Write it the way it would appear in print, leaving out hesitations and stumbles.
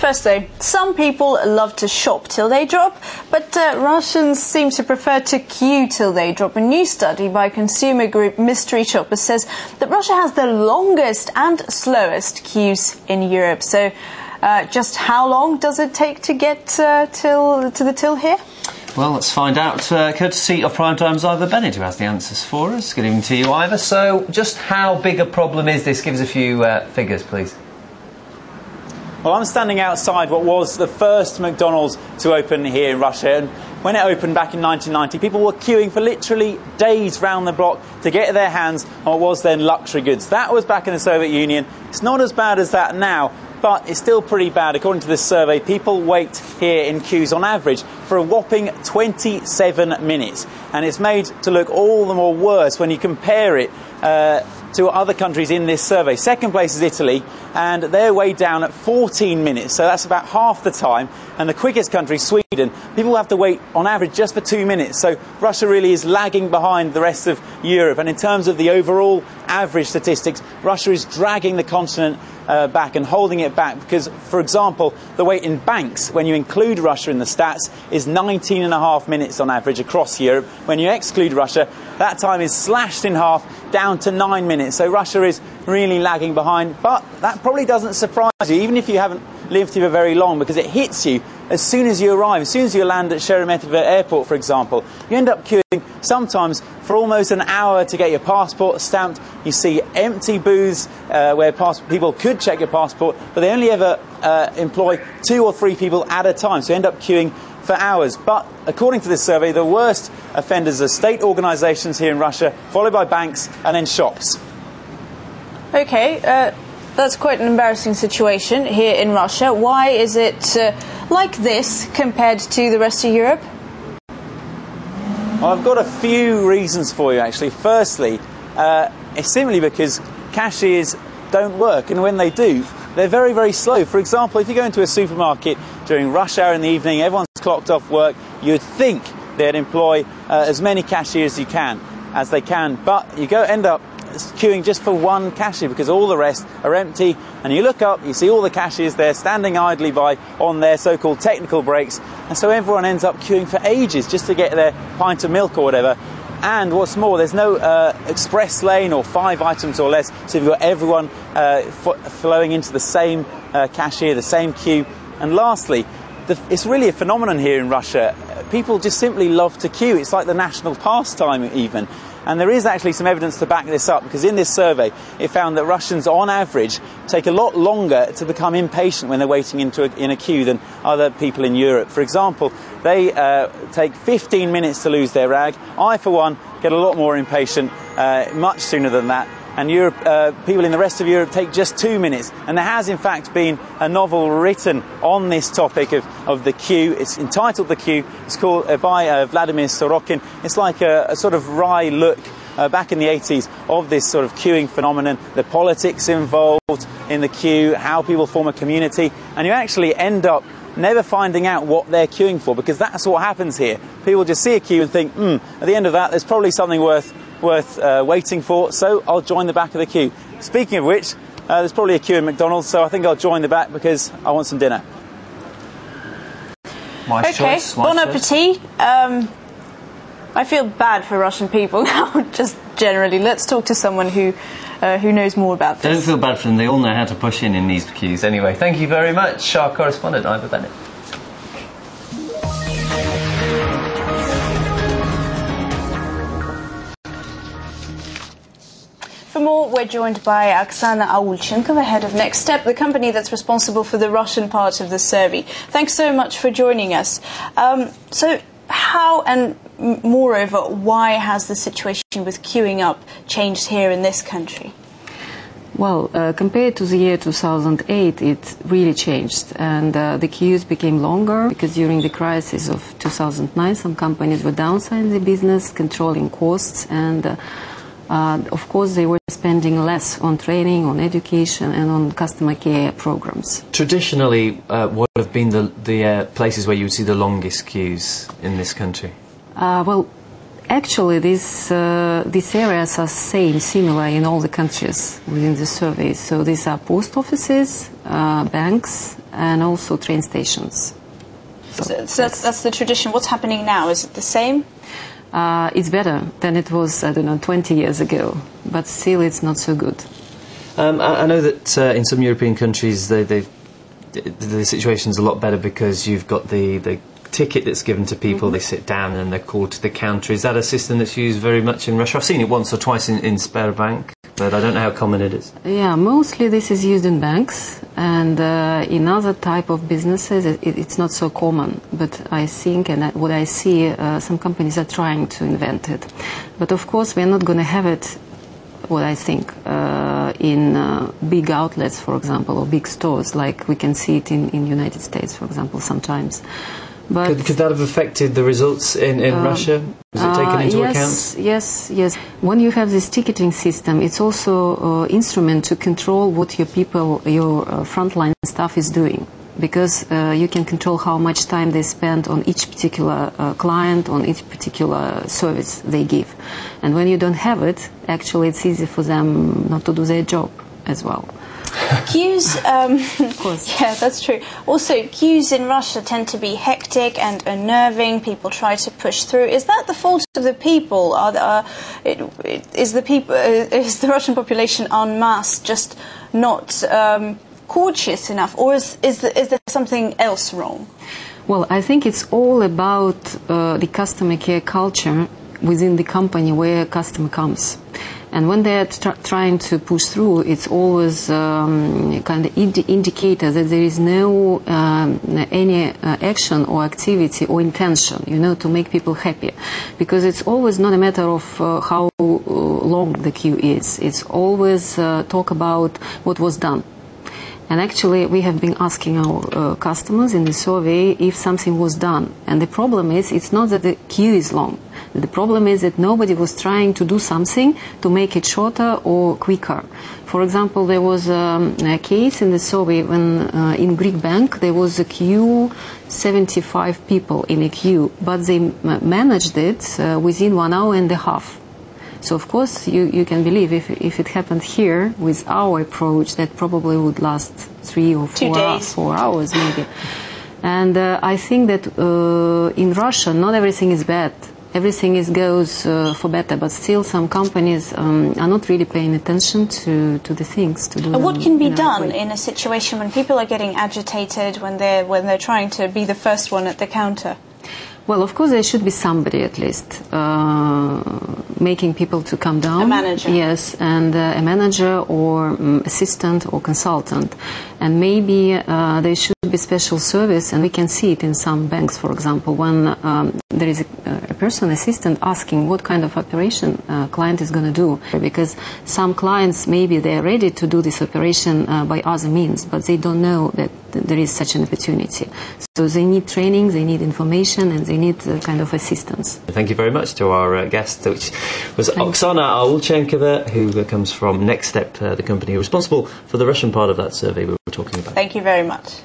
First though, some people love to shop till they drop, but Russians seem to prefer to queue till they drop. A new study by consumer group Mystery Shoppers says that Russia has the longest and slowest queues in Europe. So just how long does it take to get to the till here? Well, let's find out. Courtesy of Primetime's Ivor Bennett, who has the answers for us. Good evening to you, Ivor. So, just how big a problem is this? Give us a few figures, please. Well, I'm standing outside what was the first McDonald's to open here in Russia. And when it opened back in 1990, people were queuing for literally days round the block to get their hands on what was then luxury goods. That was back in the Soviet Union. It's not as bad as that now, but it's still pretty bad. According to this survey, people wait here in queues on average for a whopping 27 minutes. And it's made to look all the more worse when you compare it to other countries in this survey. Second place is Italy, and they're way down at 14 minutes, so that's about half the time. And the quickest country, Sweden, people have to wait on average just for 2 minutes. So Russia really is lagging behind the rest of Europe. And in terms of the overall average statistics, Russia is dragging the continent back and holding it back because, for example, the wait in banks, when you include Russia in the stats, is 19.5 minutes on average across Europe. When you exclude Russia, that time is slashed in half down to 9 minutes. So Russia is really lagging behind, but that probably doesn't surprise you, even if you haven't lived here for very long, because it hits you as soon as you arrive. As soon as you land at Sheremetyevo Airport, for example, you end up queuing sometimes for almost an hour to get your passport stamped. You see empty booths where people could check your passport, but they only ever employ 2 or 3 people at a time, so you end up queuing for hours. But according to this survey, the worst offenders are state organisations here in Russia, followed by banks and then shops. Okay, that's quite an embarrassing situation here in Russia. Why is it like this compared to the rest of Europe? Well, I've got a few reasons for you, actually. Firstly, it's simply because cashiers don't work, and when they do, they're very, very slow. For example, if you go into a supermarket during rush hour in the evening, everyone's clocked off work, you'd think they'd employ as many cashiers as they can, but you end up queuing just for one cashier because all the rest are empty, and you look up, you see all the cashiers there standing idly by on their so-called technical breaks, and so everyone ends up queuing for ages just to get their pint of milk or whatever. And what's more, there's no express lane or 5 items or less, so you've got everyone flowing into the same cashier, the same queue. And lastly, it's really a phenomenon here in Russia. People just simply love to queue. It's like the national pastime even. And there is actually some evidence to back this up, because in this survey it found that Russians on average take a lot longer to become impatient when they're waiting in a queue than other people in Europe. For example, they take 15 minutes to lose their rag. I, for one, get a lot more impatient much sooner than that. And people in the rest of Europe take just 2 minutes. And there has, in fact, been a novel written on this topic of the queue. It's entitled The Queue. It's called by Vladimir Sorokin. It's like a sort of wry look back in the 80s of this sort of queuing phenomenon, the politics involved in the queue, how people form a community. And you actually end up never finding out what they're queuing for, because that's what happens here. People just see a queue and think, at the end of that, there's probably something worth waiting for, so I'll join the back of the queue. Speaking of which, there's probably a queue in McDonald's, so I think I'll join the back because I want some dinner. Okay, bon appetit. I feel bad for Russian people now, just generally. Let's talk to someone who knows more about this. Don't feel bad for them, they all know how to push in these queues. Anyway, thank you very much, our correspondent, Ivor Bennett. For more, we're joined by Oksana Aulchenko, the head of NEXTEP, the company that's responsible for the Russian part of the survey. Thanks so much for joining us. So how, and moreover, why has the situation with queuing up changed here in this country? Well, compared to the year 2008, it really changed, and the queues became longer because during the crisis of 2009, some companies were downsizing the business, controlling costs, and of course, they were spending less on training, on education, and on customer care programs. Traditionally, what have been the places where you would see the longest queues in this country? Well, Actually, these areas are similar in all the countries within the survey. So these are post offices, banks, and also train stations. So that's the tradition. What's happening now? Is it the same? It's better than it was, 20 years ago, but still it's not so good. I know that in some European countries the situation's a lot better because you've got the ticket that's given to people, they sit down and they're called to the counter. Is that a system that's used very much in Russia? I've seen it once or twice in Sberbank, but I don't know how common it is. Yeah, mostly this is used in banks, and in other type of businesses it's not so common. But I think, and what I see, some companies are trying to invent it. But of course we're not going to have it, what I think, in big outlets, for example, or big stores, like we can see it in United States, for example, sometimes. But could that have affected the results in Russia? Was it taken into account? Yes. When you have this ticketing system, it's also an instrument to control what your frontline staff is doing. Because you can control how much time they spend on each particular client, on each particular service they give. And when you don't have it, actually it's easy for them not to do their job as well. Queues, of course. Yeah, that's true. Also, queues in Russia tend to be hectic and unnerving. People try to push through. Is that the fault of the people? Is the Russian population en masse just not courteous enough, or is there something else wrong? Well, I think it's all about the customer care culture within the company where a customer comes. And when they're trying to push through, it's always kind of indicator that there is no any action or activity or intention, to make people happy. Because it's always not a matter of how long the queue is. It's always talk about what was done. And actually, we have been asking our customers in the survey if something was done. And the problem is, it's not that the queue is long. The problem is that nobody was trying to do something to make it shorter or quicker. For example, there was a case in the survey when in Greek bank there was a queue, 75 people in a queue, but they managed it within 1 hour and a half. So of course you can believe if it happened here with our approach, that probably would last 3 or 4 hours maybe. And I think that in Russia not everything is bad. Everything goes for better, but still some companies are not really paying attention to the things to do. And what can be done in a situation when people are getting agitated, when they're trying to be the first one at the counter? Well, of course, there should be somebody at least making people to calm down. A manager. Yes, and a manager or assistant or consultant. And maybe there should be special service, and we can see it in some banks, for example, when there is a person assistant asking what kind of operation client is going to do. Because some clients, maybe they're ready to do this operation by other means, but they don't know that there is such an opportunity. So they need training, they need information, and they need kind of assistance. Thank you very much to our guest, which was Oksana Aulchenkova, who comes from NEXTEP, the company responsible for the Russian part of that survey we were talking about. Thank you very much.